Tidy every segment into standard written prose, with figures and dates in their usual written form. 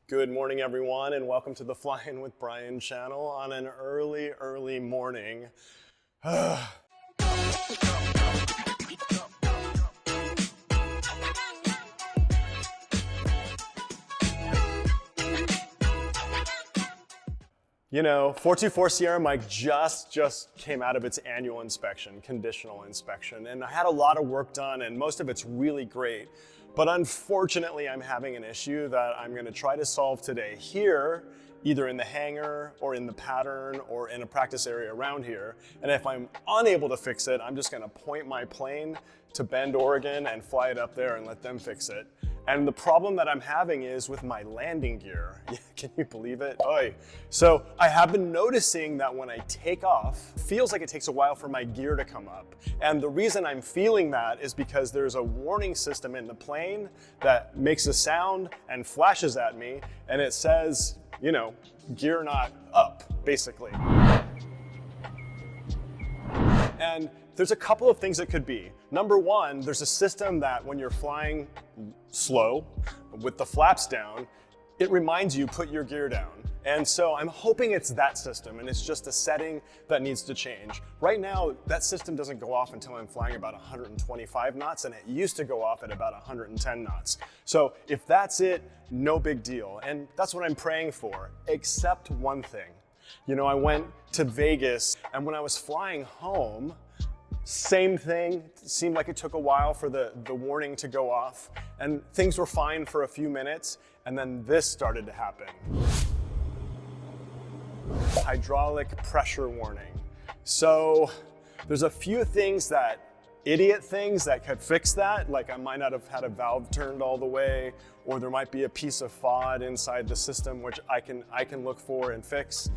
Good morning, everyone, and welcome to the Flying with Brian channel on an early morning. You know, 424 Sierra Mike just came out of its annual inspection, conditional inspection, and I had a lot of work done, and most of it's really great. But unfortunately, I'm having an issue that I'm going to try to solve today here, either in the hangar or in the pattern or in a practice area around here. And if I'm unable to fix it, I'm just going to point my plane to Bend, Oregon and fly it up there and let them fix it. And the problem that I'm having is with my landing gear. Can you believe it? Oy. So I have been noticing that when I take off, it feels like it takes a while for my gear to come up. And the reason I'm feeling that is because there's a warning system in the plane that makes a sound and flashes at me, and it says, you know, gear not up, basically. And there's a couple of things it could be. Number one, there's a system that when you're flying slow with the flaps down, it reminds you put your gear down. And so I'm hoping it's that system and it's just a setting that needs to change. Right now, that system doesn't go off until I'm flying about 125 knots, and it used to go off at about 110 knots. So if that's it, no big deal. And that's what I'm praying for, except one thing. You know, I went to Vegas, and when I was flying home, same thing. It seemed like it took a while for the warning to go off, and things were fine for a few minutes, and then this started to happen. Hydraulic pressure warning. So there's a few idiot things that could fix that, like I might not have had a valve turned all the way, or there might be a piece of FOD inside the system which I can look for and fix.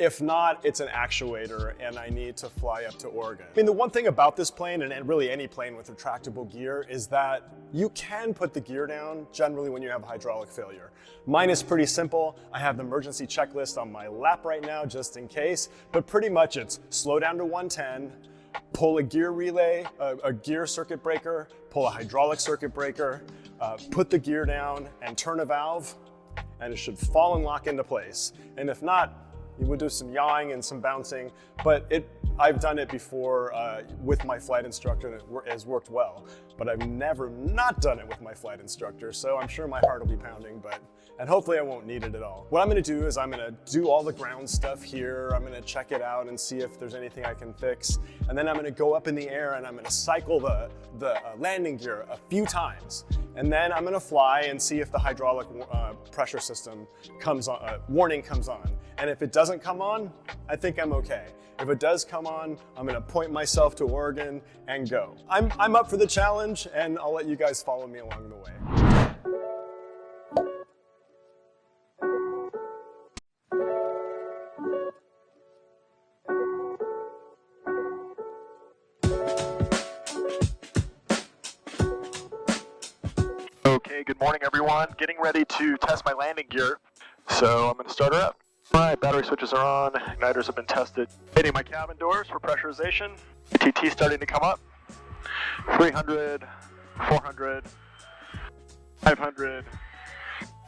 If not, it's an actuator and I need to fly up to Oregon. I mean, the one thing about this plane, and really any plane with retractable gear, is that you can put the gear down generally when you have hydraulic failure. Mine is pretty simple. I have the emergency checklist on my lap right now just in case, but pretty much it's slow down to 110, pull a gear relay, a gear circuit breaker, pull a hydraulic circuit breaker, put the gear down and turn a valve, and it should fall and lock into place. And if not, you would do some yawing and some bouncing, but I've done it before with my flight instructor, and it has worked well. But I've never not done it with my flight instructor, so I'm sure my heart will be pounding, and hopefully I won't need it at all. What I'm gonna do is I'm gonna do all the ground stuff here. I'm gonna check it out and see if there's anything I can fix. And then I'm gonna go up in the air and I'm gonna cycle the landing gear a few times. And then I'm gonna fly and see if the hydraulic pressure system warning comes on. And if it doesn't come on, I think I'm okay. If it does come on, I'm gonna point myself to Oregon and go. I'm up for the challenge, and I'll let you guys follow me along the way. Okay, good morning everyone. Getting ready to test my landing gear. So I'm going to start her up. All right, battery switches are on, igniters have been tested. Hitting my cabin doors for pressurization. TT starting to come up. 300, 400, 500,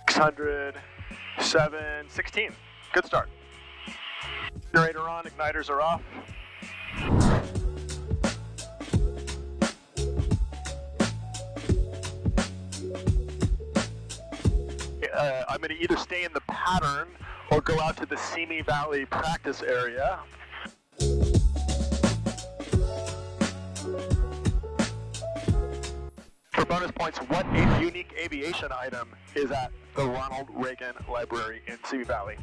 600, 7, 16. Good start. Generator on, igniters are off. I'm going to either stay in the pattern or go out to the Simi Valley practice area. For bonus points, what unique aviation item is at the Ronald Reagan Library in Simi Valley?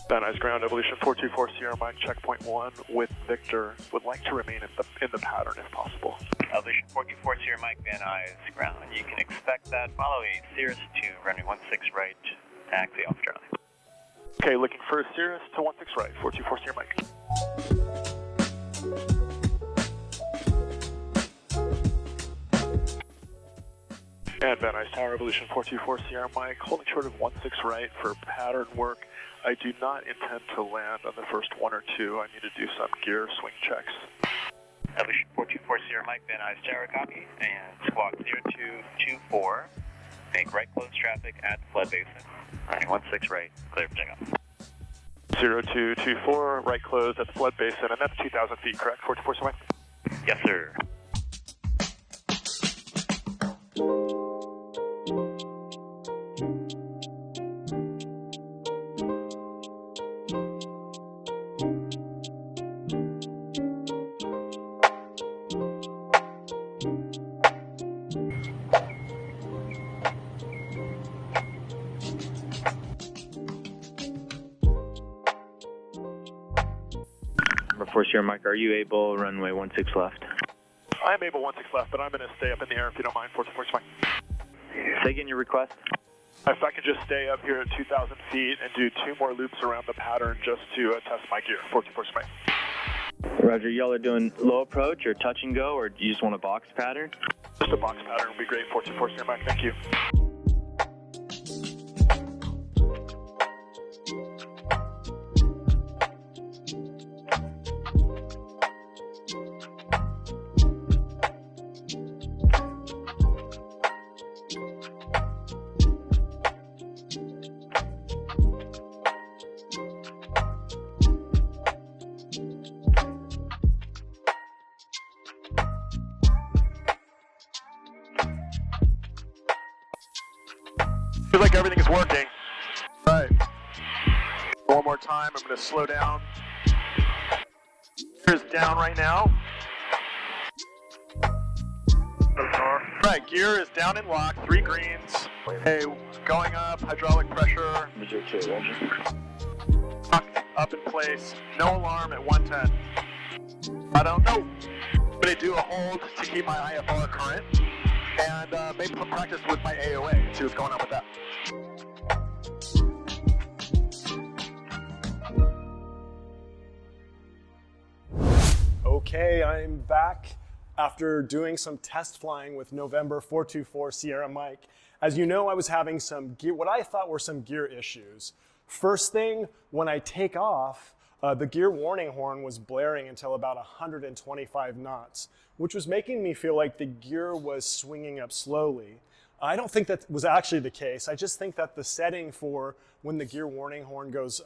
Van Nuys ground, evolution 424 Sierra Mike, checkpoint 1 with Victor. Would like to remain in the pattern if possible. Evolution 424 Sierra Mike, Van Nuys ground. You can expect that. Follow a Cirrus to runway 16 right, taxi off Charlie. Okay, looking for a Cirrus to 16 right, 424 Sierra Mike. And Van Nuys Tower, evolution 424 Sierra Mike, holding short of 16 right for pattern work. I do not intend to land on the first one or two. I need to do some gear swing checks. Evolution 424 Sierra Mike, Van Nuys Tower, copy. And squawk 0224. Make right close traffic at flood basin. Running 16 right, clear for takeoff. 0224, right close at the flood basin, and that's 2,000 feet, correct? 44 Mike? Yes, sir. Number 4 Sierra Mike, are you able runway 16 left? I am able 16 left, but I'm going to stay up in the air if you don't mind, 44 Mike. Say again your request. If I could just stay up here at 2,000 feet and do 2 more loops around the pattern just to test my gear, 44 Mike. Roger, y'all are doing low approach or touch and go, or do you just want a box pattern? Just a box pattern would be great, 44 Sierra Mike, thank you. Feels like everything is working. All right. One more time. I'm going to slow down. Gear is down right now. Right, gear is down and locked. 3 greens. Hey, going up. Hydraulic pressure. Up in place. No alarm at 110. I don't know. I'm going to do a hold to keep my IFR current. And maybe practice with my AOA, see what's going on with that. Okay, I'm back after doing some test flying with November 424 Sierra Mike. As you know, I was having some gear, what I thought were some gear issues. First thing, when I take off, the gear warning horn was blaring until about 125 knots, which was making me feel like the gear was swinging up slowly. I don't think that was actually the case. I just think that the setting for when the gear warning horn goes,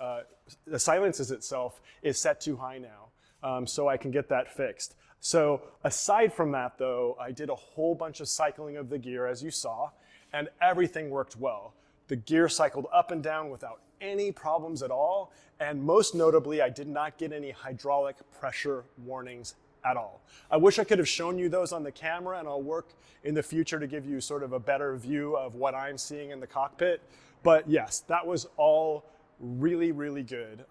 silences itself is set too high now, so I can get that fixed. So aside from that though, I did a whole bunch of cycling of the gear as you saw, and everything worked well. The gear cycled up and down without any problems at all, and most notably, I did not get any hydraulic pressure warnings at all. I wish I could have shown you those on the camera, and I'll work in the future to give you sort of a better view of what I'm seeing in the cockpit. But yes, that was all really, really good.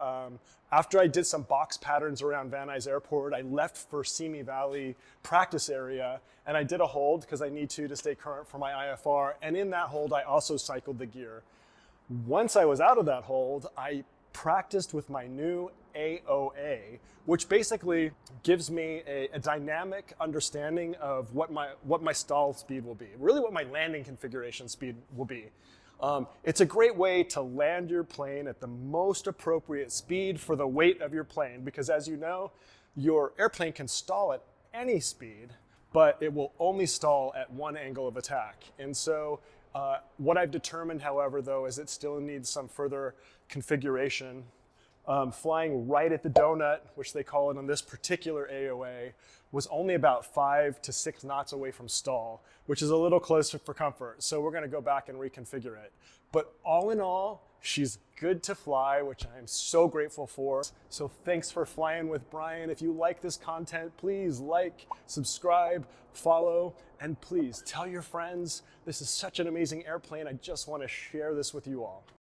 After I did some box patterns around Van Nuys Airport, I left for Simi Valley practice area, and I did a hold because I need to stay current for my IFR. And in that hold, I also cycled the gear. Once I was out of that hold, I practiced with my new AOA, which basically gives me a dynamic understanding of what my stall speed will be, really what my landing configuration speed will be. It's a great way to land your plane at the most appropriate speed for the weight of your plane, because as you know, your airplane can stall at any speed, but it will only stall at one angle of attack. And so what I've determined, however, though, is it still needs some further configuration. Flying right at the donut, which they call it on this particular AOA, was only about 5 to 6 knots away from stall, which is a little closer for comfort. So we're going to go back and reconfigure it. But all in all, she's good to fly, which I am so grateful for. So thanks for flying with Brian. If you like this content, please like, subscribe, follow, and please tell your friends. This is such an amazing airplane. I just want to share this with you all.